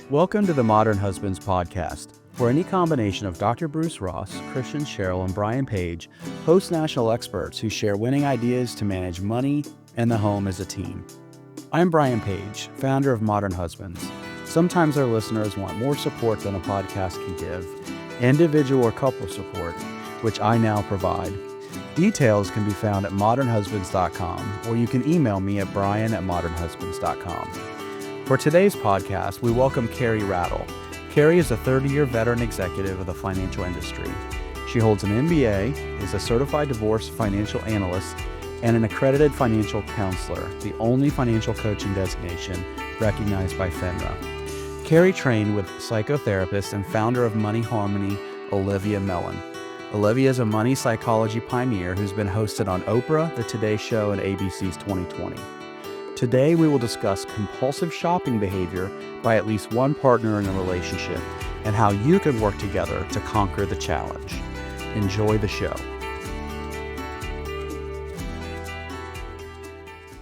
Welcome to the Modern Husbands podcast, where any combination of Dr. Bruce Ross, Christian Sherrill, and Brian Page host national experts who share winning ideas to manage money and the home as a team. I'm Brian Page, founder of Modern Husbands. Sometimes our listeners want more support than a podcast can give, individual or couple support, which I now provide. Details can be found at modernhusbands.com, or you can email me at brian@modernhusbands.com. For today's podcast, we welcome Carrie Rattle. Carrie is a 30-year veteran executive of the financial industry. She holds an MBA, is a Certified Divorce Financial Analyst, and an Accredited Financial Counselor, the only financial coaching designation recognized by FINRA. Carrie trained with Psychotherapist and founder of MoneyHarmony, Olivia Mellan. Olivia is a money psychology pioneer who's been hosted on Oprah, The Today Show, and ABC's 2020. Today, we will discuss compulsive shopping behavior by at least one partner in a relationship and how you can work together to conquer the challenge. Enjoy the show.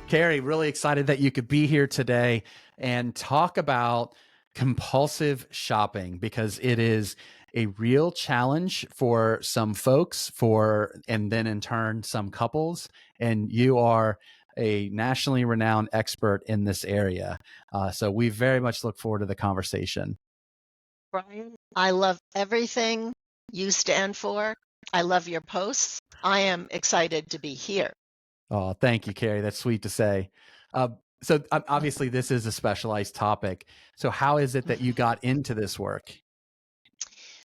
Carrie, really excited that you could be here today and talk about compulsive shopping, because it is a real challenge for some folks, and then in turn, some couples. And you are a nationally renowned expert in this area. So we very much look forward to the conversation. Brian, I love everything you stand for. I love your posts. I am excited to be here. Oh, thank you, Carrie. That's sweet to say. So obviously this is a specialized topic. So how is it that you got into this work?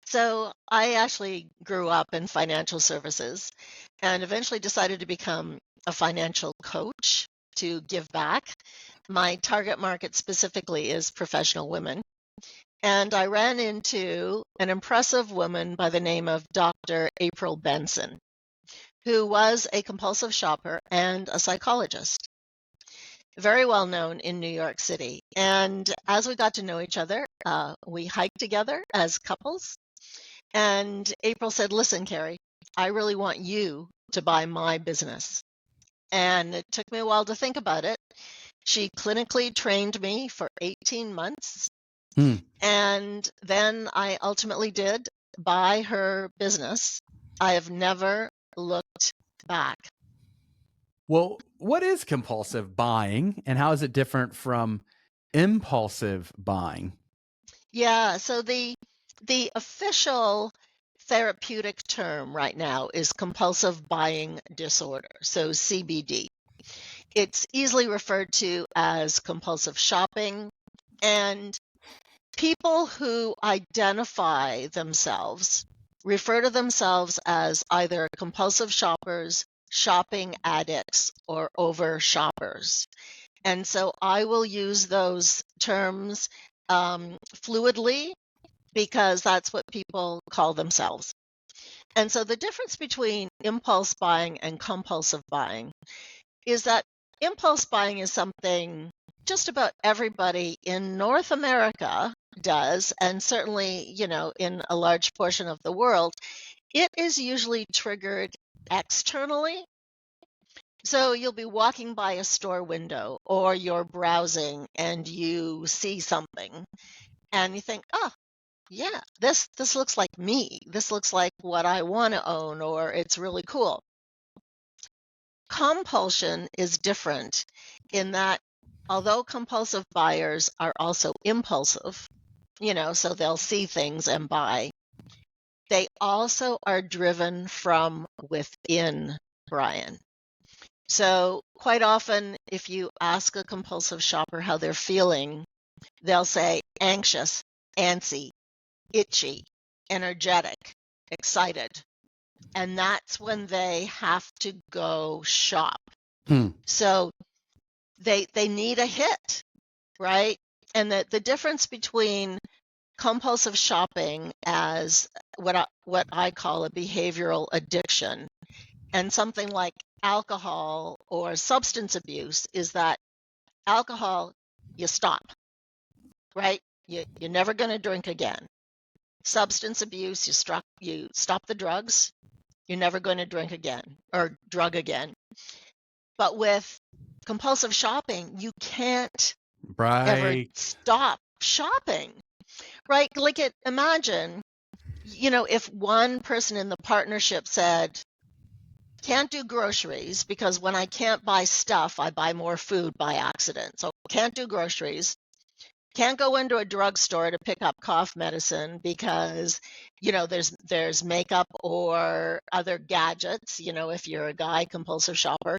So I actually grew up in financial services and eventually decided to become a financial coach to give back. My target market specifically is professional women. And I ran into an impressive woman by the name of Dr. April Benson, who was a compulsive shopper and a psychologist, very well known in New York City. And as we got to know each other, we hiked together as couples. And April said, "Listen, Carrie, I really want you to buy my business." And it took me a while to think about it. She clinically trained me for 18 months. And then I ultimately did buy her business. I have never looked back. Well, what is compulsive buying and how is it different from impulsive buying? Yeah, so the official therapeutic term right now is compulsive buying disorder, so CBD. It's easily referred to as compulsive shopping, and people who identify themselves refer to themselves as either compulsive shoppers, shopping addicts, or overshoppers. And so I will use those terms fluidly because that's what people call themselves. And so the difference between impulse buying and compulsive buying is that impulse buying is something just about everybody in North America does, and certainly, in a large portion of the world. It is usually triggered externally. So you'll be walking by a store window or you're browsing and you see something and you think, "Oh, yeah, this looks like me. This looks like what I want to own, or it's really cool." Compulsion is different in that although compulsive buyers are also impulsive, so they'll see things and buy, they also are driven from within, Brian. So quite often, if you ask a compulsive shopper how they're feeling, they'll say anxious, antsy, itchy, energetic, excited. And that's when they have to go shop. So they need a hit, right? And the difference between compulsive shopping as what I call a behavioral addiction and something like alcohol or substance abuse is that alcohol, you stop, right? You're never going to drink again. Substance abuse, you stop the drugs, you're never going to drink again or drug again. But with compulsive shopping, you can't ever stop shopping. Right? Imagine, if one person in the partnership said, can't do groceries because when I can't buy stuff, I buy more food by accident. So can't do groceries. Can't go into a drugstore to pick up cough medicine because, there's makeup or other gadgets, if you're a guy, compulsive shopper.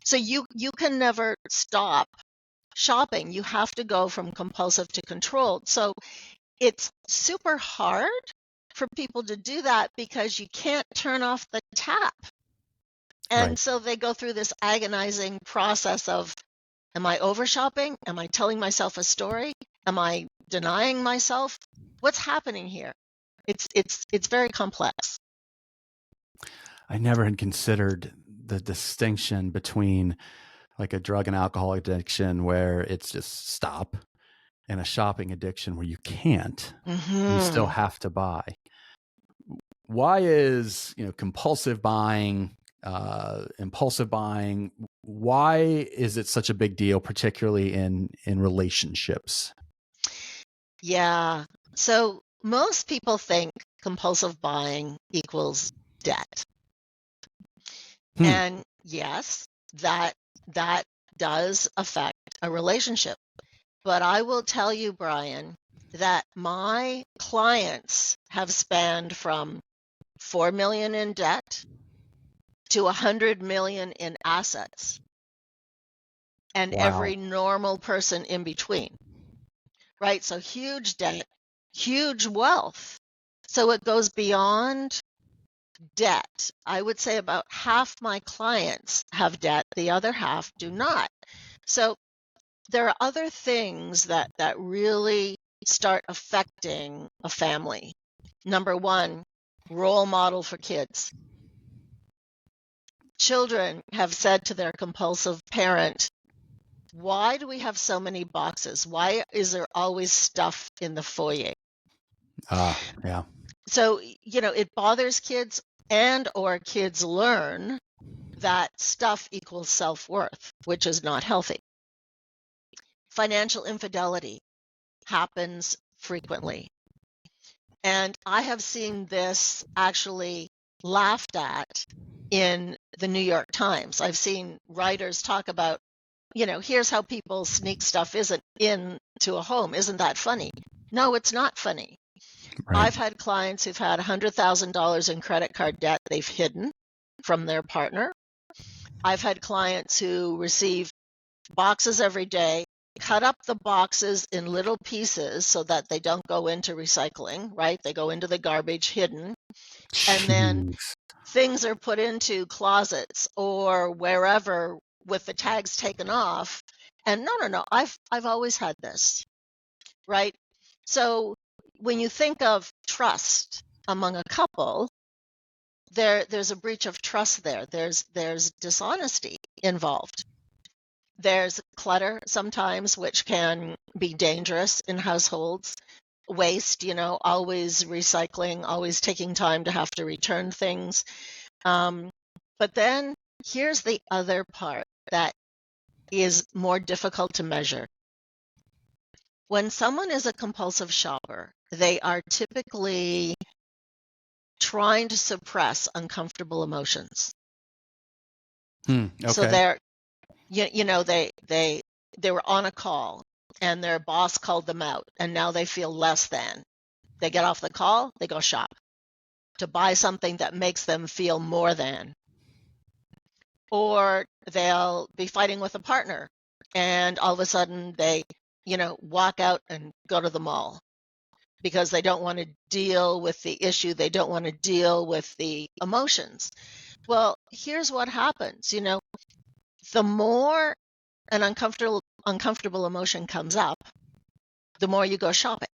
So you can never stop shopping. You have to go from compulsive to controlled. So it's super hard for people to do that because you can't turn off the tap. And Right. so they go through this agonizing process of, am I over shopping? Am I telling myself a story? Am I denying myself? What's happening here? It's very complex. I never had considered the distinction between like a drug and alcohol addiction where it's just stop and a shopping addiction where you can't. You still have to buy. Why is, compulsive buying, impulsive buying, why is it such a big deal, particularly in relationships? Yeah. So most people think compulsive buying equals debt. And yes, that does affect a relationship. But I will tell you, Brian, that my clients have spanned from 4 million in debt to 100 million in assets, and Wow. every normal person in between. Right? So huge debt, huge wealth. So it goes beyond debt. I would say about half my clients have debt, the other half do not. So there are other things that really start affecting a family. Number one, role model for kids. Children have said to their compulsive parent, why do we have so many boxes? Why is there always stuff in the foyer? Yeah. So, it bothers kids, and or kids learn that stuff equals self-worth, which is not healthy. Financial infidelity happens frequently. And I have seen this actually laughed at in the New York Times. I've seen writers talk about, here's how people sneak stuff into a home. Isn't that funny? No, it's not funny. Right. I've had clients who've had $100,000 in credit card debt they've hidden from their partner. I've had clients who receive boxes every day, cut up the boxes in little pieces so that they don't go into recycling, right? They go into the garbage hidden. And then Jeez. things are put into closets or wherever with the tags taken off. And no, I've always had this, right? So when you think of trust among a couple, there's a breach of trust there. There's dishonesty involved. There's clutter sometimes, which can be dangerous in households. Waste, always recycling, always taking time to have to return things. But then here's the other part that is more difficult to measure. When someone is a compulsive shopper, they are typically trying to suppress uncomfortable emotions. Okay. So they're, they were on a call and their boss called them out, and now they feel less than. They get off the call, they go shop to buy something that makes them feel more than. Or they'll be fighting with a partner and all of a sudden they, walk out and go to the mall because they don't want to deal with the issue. They don't want to deal with the emotions. Well, here's what happens. The more an uncomfortable emotion comes up, the more you go shopping.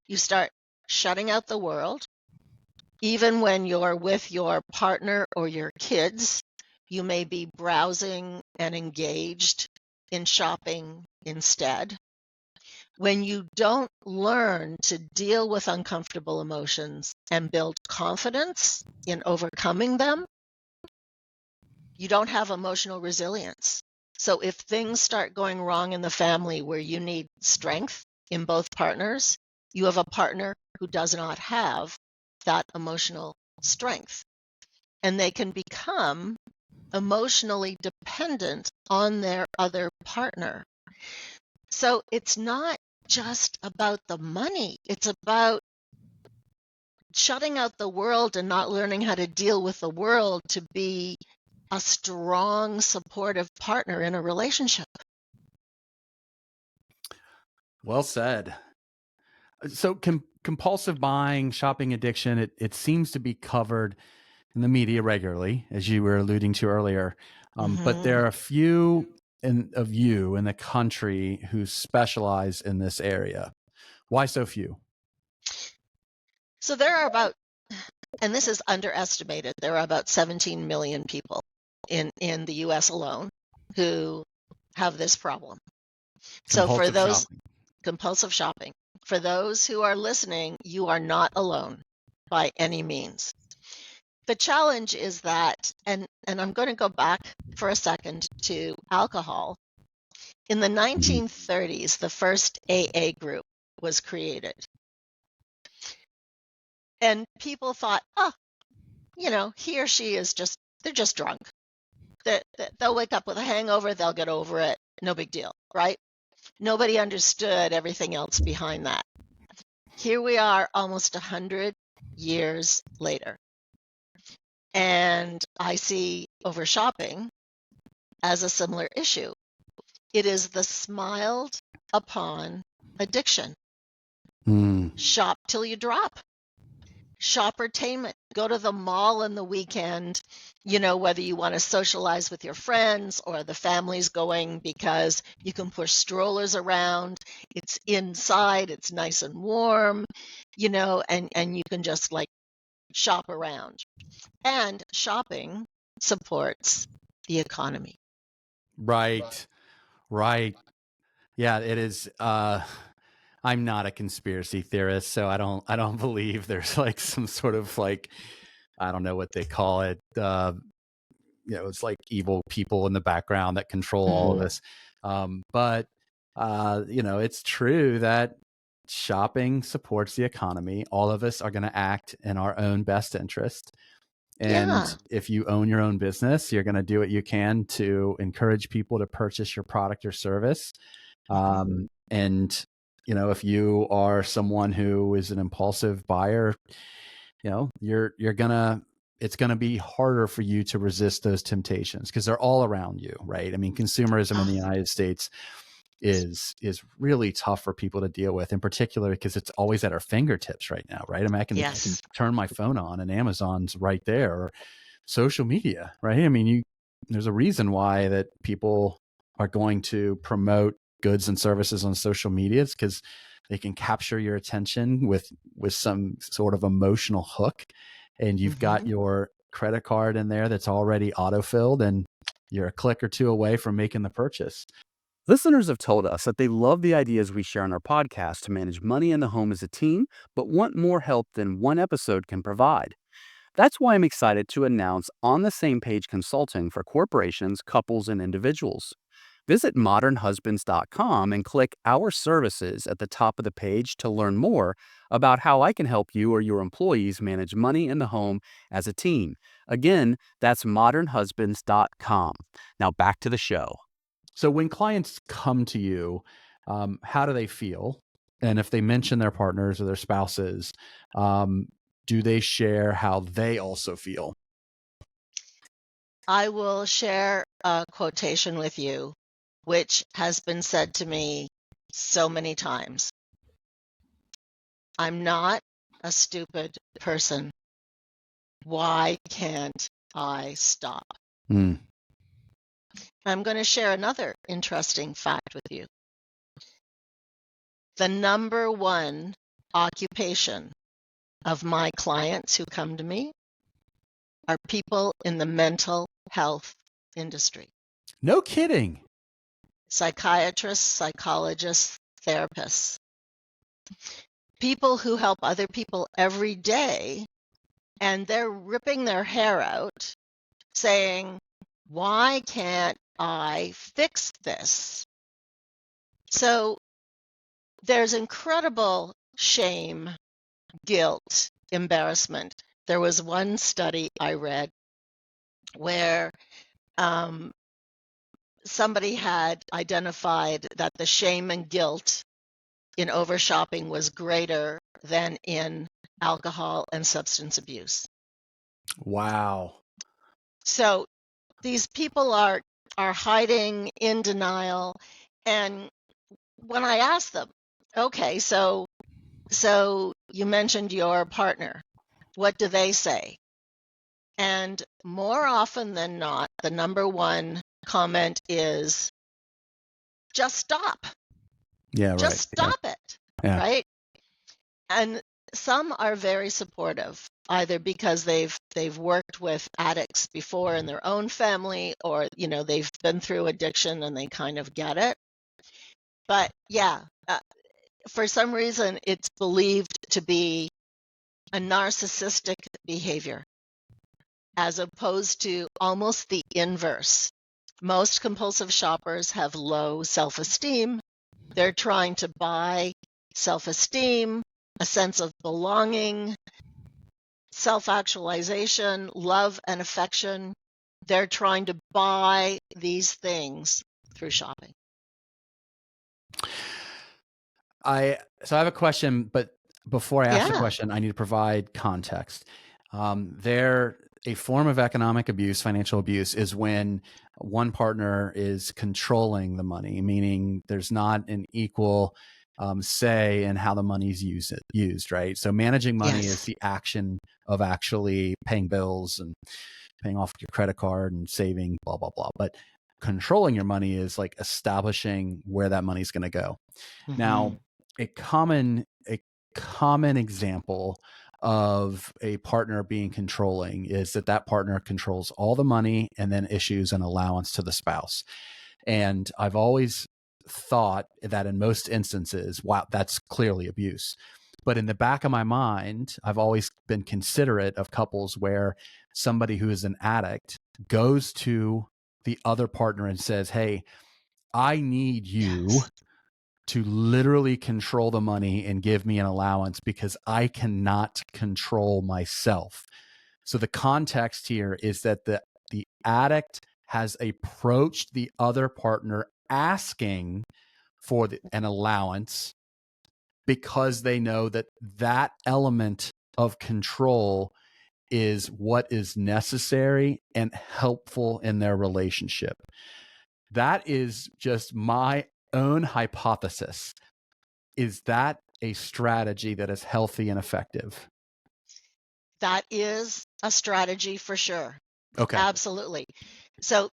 You start shutting out the world. Even when you're with your partner or your kids, you may be browsing and engaged in shopping instead. When you don't learn to deal with uncomfortable emotions and build confidence in overcoming them, you don't have emotional resilience. So if things start going wrong in the family where you need strength in both partners, you have a partner who does not have that emotional strength, and they can become emotionally dependent on their other partner. So it's not just about the money. It's about shutting out the world and not learning how to deal with the world to be a strong, supportive partner in a relationship. Well said. So compulsive buying, shopping addiction, it seems to be covered in the media regularly, as you were alluding to earlier. But there are a few of you in the country who specialize in this area. Why so few? So there are about, and this is underestimated, there are about 17 million people in the US alone who have this problem. So for Compulsive those shopping. compulsive shopping, for those who are listening, you are not alone by any means. The challenge is that, and I'm going to go back for a second to alcohol. In the 1930s, the first AA group was created. And people thought, oh, he or she is they're just drunk. They'll wake up with a hangover, they'll get over it, no big deal, right? Nobody understood everything else behind that. Here we are almost 100 years later. And I see overshopping as a similar issue. It is the smiled upon addiction. Shop till you drop. Shoppertainment. Go to the mall on the weekend, whether you want to socialize with your friends or the family's going because you can push strollers around. It's inside, it's nice and warm, and you can just shop around. And shopping supports the economy. Right. Yeah, it is. I'm not a conspiracy theorist, so I don't believe there's some sort of I don't know what they call it. It's like evil people in the background that control all of this. But it's true that shopping supports the economy. All of us are going to act in our own best interest. And if you own your own business, you're going to do what you can to encourage people to purchase your product or service. And, if you are someone who is an impulsive buyer, it's going to be harder for you to resist those temptations because they're all around you, right? I mean, consumerism in the United States is really tough for people to deal with, in particular because it's always at our fingertips right now, right? I mean, I can turn my phone on and Amazon's right there, or social media, right? I mean, there's a reason why that people are going to promote goods and services on social media. It's because they can capture your attention with some sort of emotional hook, and you've got your credit card in there that's already autofilled, and you're a click or two away from making the purchase. Listeners have told us that they love the ideas we share on our podcast to manage money in the home as a team, but want more help than one episode can provide. That's why I'm excited to announce On the Same Page Consulting for corporations, couples, and individuals. Visit modernhusbands.com and click Our Services at the top of the page to learn more about how I can help you or your employees manage money in the home as a team. Again, that's modernhusbands.com. Now back to the show. So when clients come to you, how do they feel? And if they mention their partners or their spouses, do they share how they also feel? I will share a quotation with you, which has been said to me so many times. I'm not a stupid person. Why can't I stop? I'm going to share another interesting fact with you. The number one occupation of my clients who come to me are people in the mental health industry. No kidding. Psychiatrists, psychologists, therapists. People who help other people every day, and they're ripping their hair out saying, why can't I fix this? So there's incredible shame, guilt, embarrassment. There was one study I read where somebody had identified that the shame and guilt in overshopping was greater than in alcohol and substance abuse. Wow. So these people are hiding, in denial, and when I ask them, okay, so you mentioned your partner, what do they say? And more often than not, the number one comment is, just stop. Yeah, right. Just stop it, Yeah. right? And some are very supportive, either because they've worked with addicts before in their own family, or they've been through addiction and they kind of get it. But yeah, for some reason, it's believed to be a narcissistic behavior, as opposed to almost the inverse. Most compulsive shoppers have low self-esteem. They're trying to buy self-esteem, a sense of belonging, self-actualization, love and affection. They're trying to buy these things through shopping. I have a question, but before I ask the Yeah. question, I need to provide context. A form of economic abuse, financial abuse, is when one partner is controlling the money, meaning there's not an equal say in how the money's used, right? So managing money Yes. is the action of actually paying bills and paying off your credit card and saving, blah, blah, blah. But controlling your money is like establishing where that money's going to go. Mm-hmm. Now, a common example of a partner being controlling is that partner controls all the money and then issues an allowance to the spouse. And I've always thought that in most instances, wow, that's clearly abuse. But in the back of my mind, I've always been considerate of couples where somebody who is an addict goes to the other partner and says, hey, I need you Yes. to literally control the money and give me an allowance because I cannot control myself. So the context here is that the addict has approached the other partner asking for an allowance because they know that element of control is what is necessary and helpful in their relationship. That is just my own hypothesis. Is that a strategy that is healthy and effective? That is a strategy for sure. Okay. Absolutely. So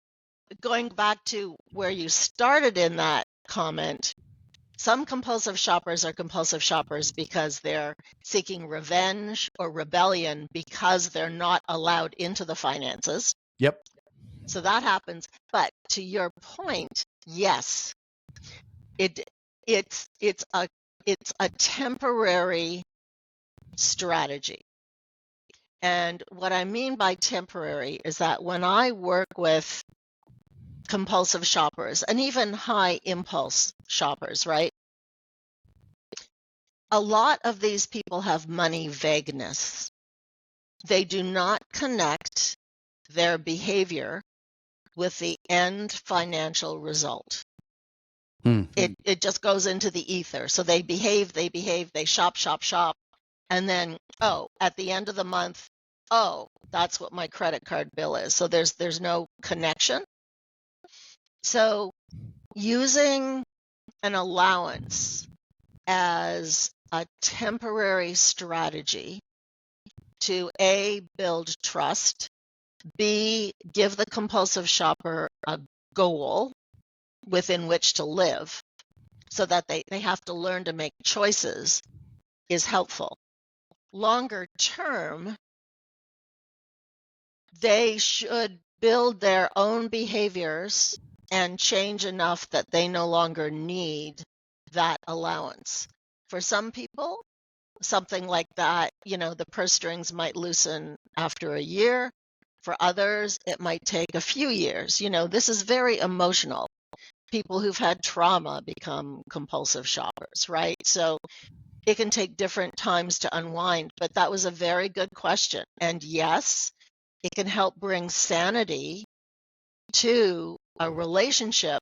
going back to where you started in that comment, some compulsive shoppers are compulsive shoppers because they're seeking revenge or rebellion because they're not allowed into the finances. Yep. So that happens. But to your point, yes, it's a temporary strategy. And what I mean by temporary is that when I work with compulsive shoppers and even high impulse shoppers, right? A lot of these people have money vagueness. They do not connect their behavior with the end financial result. Mm-hmm. It just goes into the ether. So they behave, they shop, and then, at the end of the month, that's what my credit card bill is. So there's no connection. So using an allowance as a temporary strategy to A, build trust, B, give the compulsive shopper a goal within which to live so that they have to learn to make choices is helpful. Longer term, they should build their own behaviors and change enough that they no longer need that allowance. For some people, something like that, the purse strings might loosen after a year. For others, it might take a few years. This is very emotional. People who've had trauma become compulsive shoppers, right? So it can take different times to unwind. But that was a very good question. And yes, it can help bring sanity to a relationship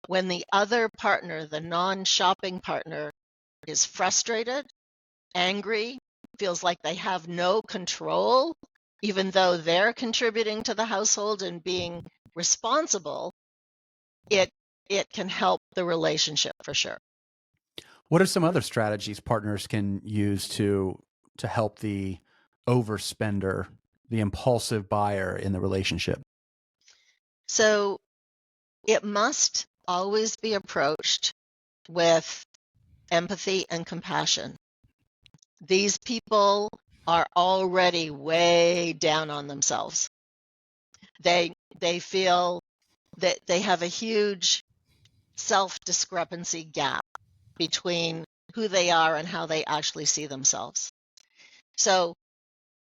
when the other partner, the non-shopping partner, is frustrated, angry, feels like they have no control, even though they're contributing to the household and being responsible. It can help the relationship for sure. What are some other strategies partners can use to help the overspender, the impulsive buyer in the relationship? So it must always be approached with empathy and compassion. These people are already way down on themselves. They feel that they have a huge self-discrepancy gap between who they are and how they actually see themselves. So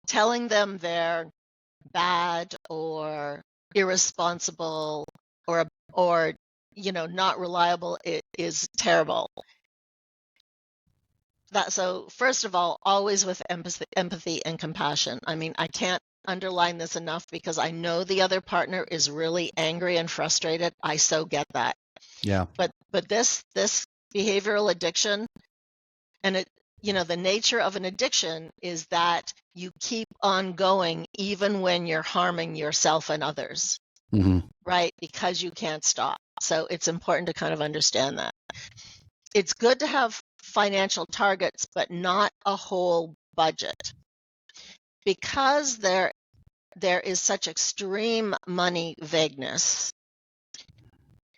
telling them they're bad or irresponsible or not reliable is terrible. So first of all, always with empathy and compassion. I mean, I can't underline this enough because I know the other partner is really angry and frustrated. I so get that. Yeah. But this behavioral addiction, and the nature of an addiction is that you keep on going even when you're harming yourself and others, right? Because you can't stop. So it's important to kind of understand that. It's good to have financial targets, but not a whole budget. Because there is such extreme money vagueness,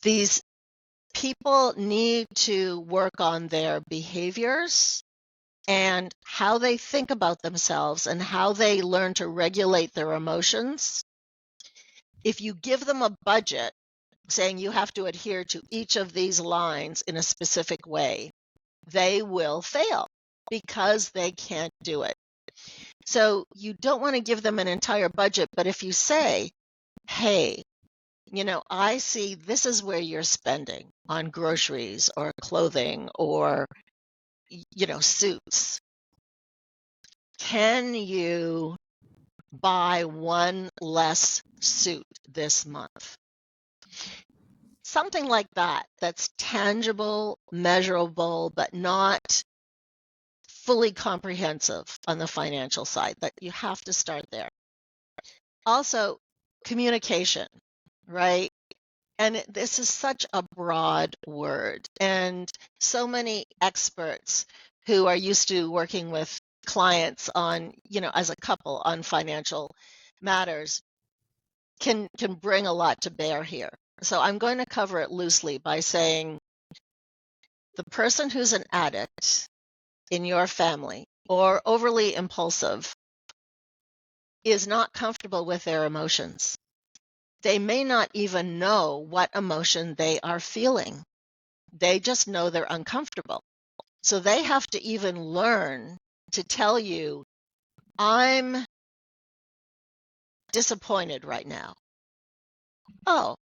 these people need to work on their behaviors and how they think about themselves and how they learn to regulate their emotions. If you give them a budget saying you have to adhere to each of these lines in a specific way, they will fail because they can't do it. So you don't want to give them an entire budget, but if you say, hey, I see this is where you're spending on groceries or clothing or, suits. Can you buy one less suit this month? Something like that, that's tangible, measurable, but not fully comprehensive on the financial side. That you have to start there. Also, communication, right? And this is such a broad word, and so many experts who are used to working with clients on, as a couple on financial matters can bring a lot to bear here. So I'm going to cover it loosely by saying the person who's an addict in your family or overly impulsive is not comfortable with their emotions. They may not even know what emotion they are feeling. They just know they're uncomfortable. So they have to even learn to tell you, I'm disappointed right now. Oh,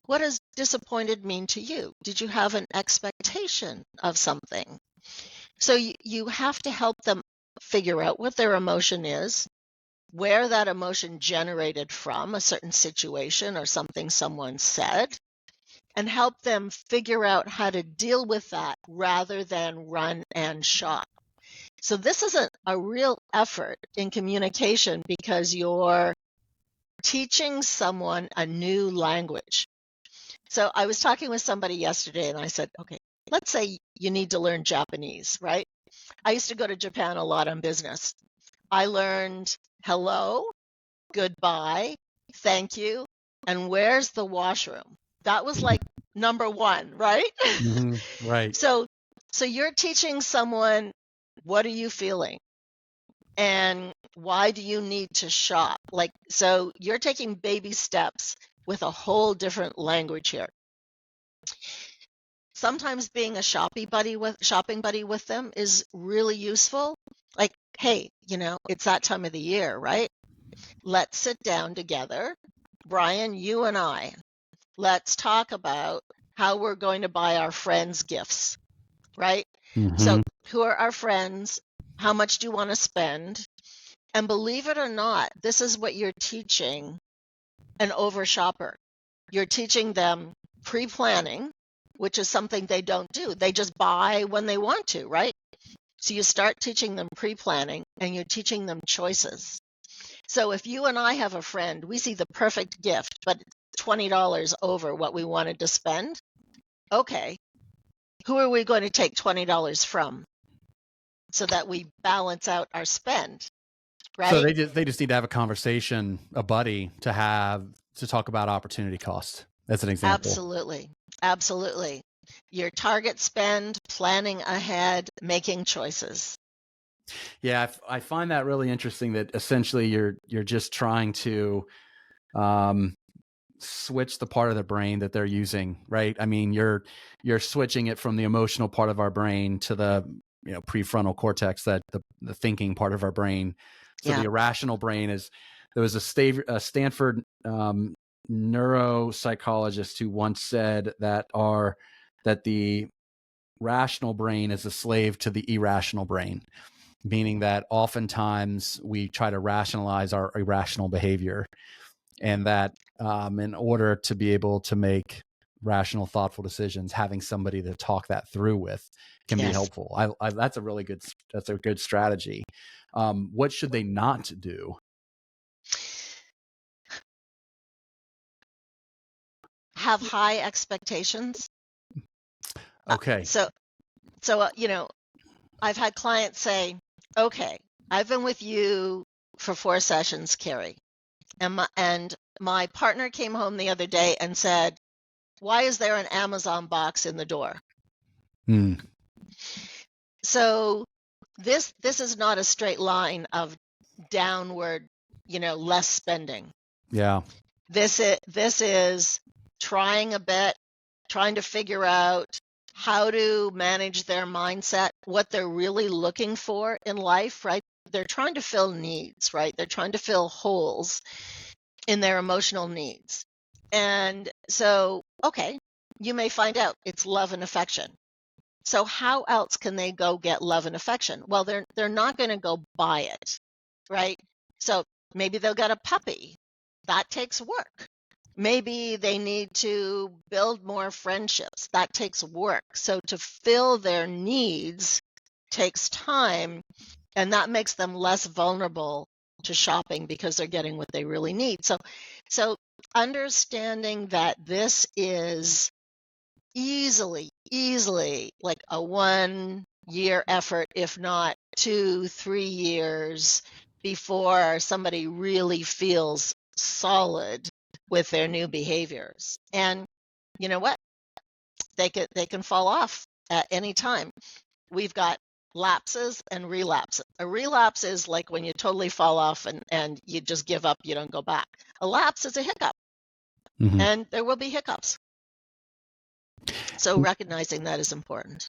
what does disappointed mean to you? Did you have an expectation of something? So you have to help them figure out what their emotion is, where that emotion generated from, a certain situation or something someone said, and help them figure out how to deal with that rather than run and shop. So this is a real effort in communication because you're teaching someone a new language. So I was talking with somebody yesterday and I said, okay, let's say you need to learn Japanese, right? I used to go to Japan a lot on business. I learned hello, goodbye, thank you, and where's the washroom? That was like number one, right? Right. So you're teaching someone, what are you feeling? And why do you need to shop? So you're taking baby steps with a whole different language here. Sometimes being a shopping buddy with them is really useful. Like, hey, it's that time of the year, right? Let's sit down together. Brian, you and I, let's talk about how we're going to buy our friends gifts, right? So who are our friends, how much do you want to spend? And believe it or not, this is what you're teaching an overshopper. You're teaching them pre-planning, which is something they don't do. They just buy when they want to, right? So you start teaching them pre-planning, and you're teaching them choices. So if you and I have a friend, we see the perfect gift, but $20 over what we wanted to spend. Okay, who are we going to take $20 from so that we balance out our spend, right? So they just need to have a conversation, a buddy to talk about opportunity cost. That's an example. Absolutely. Absolutely. Your target spend, planning ahead, making choices. Yeah, I find that really interesting that essentially you're just trying to switch the part of the brain that they're using, right? I mean, you're switching it from the emotional part of our brain to the prefrontal cortex, that the thinking part of our brain. So the irrational brain is. There was a Stanford neuropsychologist who once said that the rational brain is a slave to the irrational brain, meaning that oftentimes we try to rationalize our irrational behavior, and that in order to be able to make rational, thoughtful decisions, having somebody to talk that through with can be helpful. That's a good strategy. What should they not do? Have high expectations. Okay. So I've had clients say, okay, I've been with you for 4 sessions, Carrie, and my partner came home the other day and said, why is there an Amazon box in the door? So this is not a straight line of downward, less spending. Yeah. This is trying a bit, trying to figure out how to manage their mindset, what they're really looking for in life, right? They're trying to fill needs, right? They're trying to fill holes in their emotional needs. And so, okay, you may find out it's love and affection. So how else can they go get love and affection? Well, they're not going to go buy it, right? So maybe they'll get a puppy. That takes work. Maybe they need to build more friendships. That takes work. So to fill their needs takes time, and that makes them less vulnerable to shopping because they're getting what they really need. So understanding that this is easily like a 1-year effort, if not 2-3 years, before somebody really feels solid with their new behaviors. And you know what? They can fall off at any time. We've got lapses and relapses. A relapse is like when you totally fall off and you just give up, you don't go back. A lapse is a hiccup, and there will be hiccups. So recognizing that is important.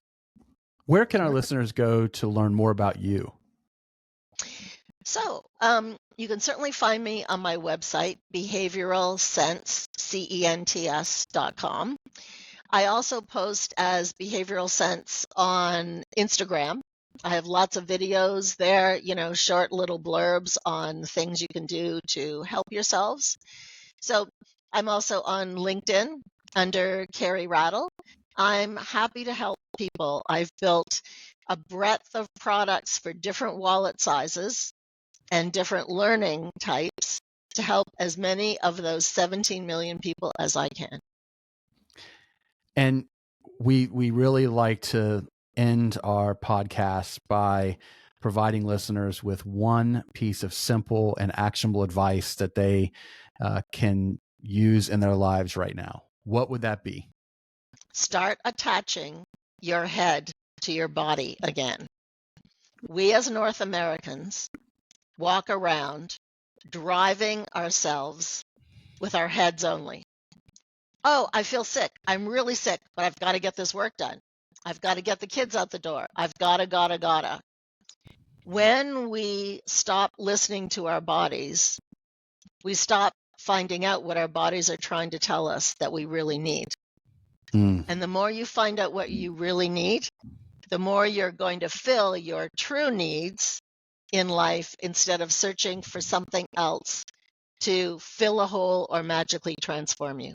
Where can our listeners go to learn more about you? So you can certainly find me on my website, behavioralsense.com. I also post as Behavioral Sense on Instagram. I have lots of videos there, short little blurbs on things you can do to help yourselves. So I'm also on LinkedIn under Carrie Rattle. I'm happy to help people. I've built a breadth of products for different wallet sizes and different learning types to help as many of those 17 million people as I can. And we really like to end our podcast by providing listeners with one piece of simple and actionable advice that they can use in their lives right now. What would that be? Start attaching your head to your body again. We as North Americans walk around driving ourselves with our heads only. Oh, I feel sick. I'm really sick, but I've got to get this work done. I've got to get the kids out the door. I've gotta. When we stop listening to our bodies, we stop finding out what our bodies are trying to tell us that we really need. And the more you find out what you really need, the more you're going to fill your true needs in life instead of searching for something else to fill a hole or magically transform you.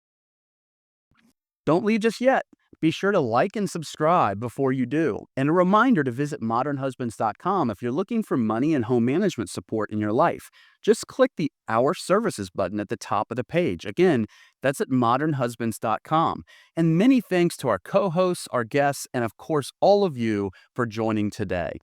Don't leave just yet. Be sure to like and subscribe before you do. And a reminder to visit modernhusbands.com if you're looking for money and home management support in your life. Just click the Our Services button at the top of the page. Again, that's at modernhusbands.com. And many thanks to our co hosts, our guests, and of course, all of you for joining today.